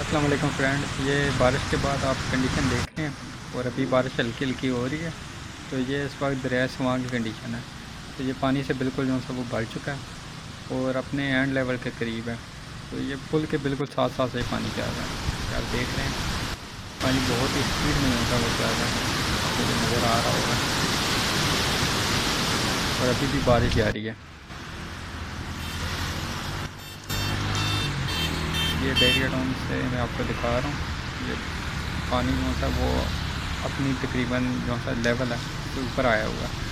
अस्सलाम वालेकुम फ्रेंड, ये बारिश के बाद आप कंडीशन देख रहे हैं और अभी बारिश हल्की हल्की हो रही है। तो ये इस वक्त दरिया सिवां की कंडीशन है। तो ये पानी से बिल्कुल जो सा वो भर चुका है और अपने एंड लेवल के करीब है। तो ये पुल के बिल्कुल साथ साथ से ही पानी जा रहा है। ये आप देख रहे हैं, पानी बहुत ही स्पीड में जो सा वो जा रहा है, आपको जो नज़र आ रहा होगा। और अभी भी बारिश जारी है। ये बैरियर टाउन से मैं आपको दिखा रहा हूँ। ये पानी जो सा वो अपनी तकरीबन जो सा लेवल है उससे ऊपर आया हुआ है।